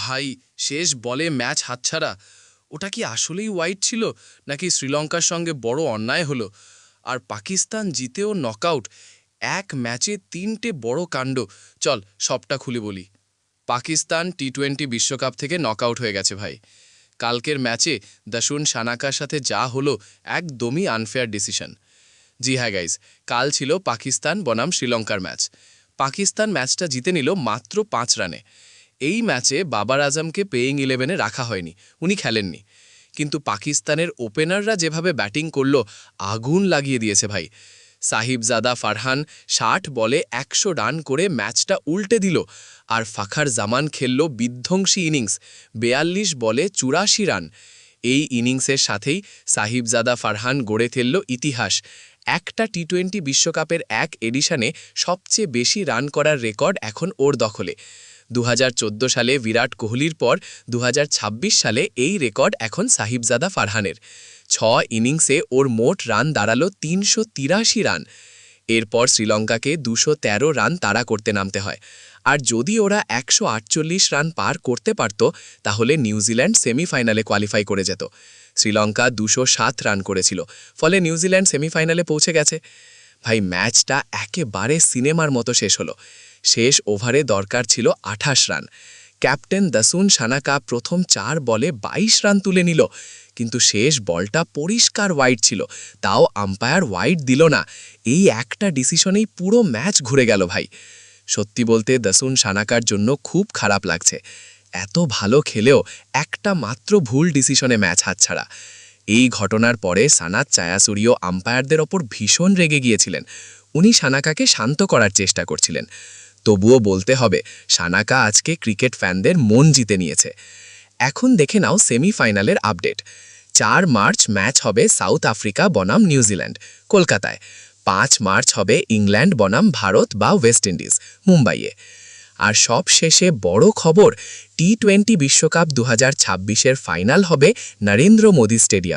ভাই, শেষ বলে ম্যাচ হাতছাড়া। ওটা কি আসলেই ওয়াইড ছিল, নাকি শ্রীলঙ্কার সঙ্গে বড় অন্যায় হলো? আর পাকিস্তান জিতেও নকআউট, এক ম্যাচে ৩টে বড় কাণ্ড। চল সবটা খুলে বলি। পাকিস্তান টি-20 বিশ্বকাপ থেকে নকআউট হয়ে গেছে ভাই। কালকের ম্যাচে দাসুন সানাকার সাথে যা হলো একদমই আনফেয়ার ডিসিশন। জি হ্যাঁ গাইজ, কাল ছিল পাকিস্তান বনাম শ্রীলঙ্কার ম্যাচ। পাকিস্তান ম্যাচটা জিতে নিল মাত্র ৫ রানে। এই ম্যাচে বাবার আজমকে পেইং 11-এ রাখা হয়নি, উনি খেলেননি। কিন্তু পাকিস্তানের ওপেনাররা যেভাবে ব্যাটিং করল, আগুন লাগিয়ে দিয়েছে ভাই। সাহিবজাদা ফারহান ৬০ বলে ১০০ রান করে ম্যাচটা উল্টে দিল। আর ফাখার জামান খেলল বিধ্বংসী ইনিংস, ৪২ বলে ৮৪ রান। এই ইনিংসের সাথেই সাহিবজাদা ফারহান গড়ে ফেলল ইতিহাস। একটা টি-20 বিশ্বকাপের এক এডিশনে সবচেয়ে বেশি রান করার রেকর্ড এখন ওর দখলে। ২০১৪ সালে বিরাট কোহলির পর ২০২৬ সালে এই রেকর্ড এখন সাহিবজাদা ফারহানের। ৬ ইনিংসে ওর মোট রান দাঁড়ালো ৩৮৩ রান। এরপর শ্রীলঙ্কাকে ২১৩ রান তাড়া করতে নামতে হয়। আর যদি ওরা ১৪৮ রান পার করতে পারত, তাহলে নিউজিল্যান্ড সেমিফাইনালে কোয়ালিফাই করে যেত। শ্রীলঙ্কা ২০৭ রান করেছিল, ফলে নিউজিল্যান্ড সেমিফাইনালে পৌঁছে গেছে। ভাই, ম্যাচটা একেবারে সিনেমার মতো শেষ হলো। শেষ ওভারে দরকার ছিল ২৮ রান। ক্যাপ্টেন দাসুন সানাকা প্রথম ৪ বলে ২২ রান তুলে নিল, কিন্তু শেষ বলটা পরিষ্কার ওয়াইড ছিল, তাও আম্পায়ার ওয়াইড দিল না। এই একটা ডিসিশনেই পুরো ম্যাচ ঘুরে গেল ভাই। সত্যি বলতে দাসুন সানাকার জন্য খুব খারাপ লাগছে। এত ভালো খেলেও একটা মাত্র ভুল ডিসিশনে ম্যাচ হাতছাড়া। এই ঘটনার পরে সানাত চায়াসুরিও আম্পায়ারদের ওপর ভীষণ রেগে গিয়েছিলেন। উনি সানাকাকে শান্ত করার চেষ্টা করছিলেন। তবুও বলতে হবে, সানাকা আজকে ক্রিকেট ফ্যানদের মন জিতে নিয়েছে। এখন দেখে নাও সেমিফাইনালের আপডেট। ৪ মার্চ ম্যাচ হবে সাউথ আফ্রিকা বনাম নিউজিল্যান্ড, কলকাতায়। ৫ মার্চ হবে ইংল্যান্ড বনাম ভারত বা ওয়েস্ট ইন্ডিজ, মুম্বাইয়ে। আর সব শেষে বড় খবর, টি-20 বিশ্বকাপ ২০২৬-এর ফাইনাল হবে নরেন্দ্র মোদী স্টেডিয়ামে।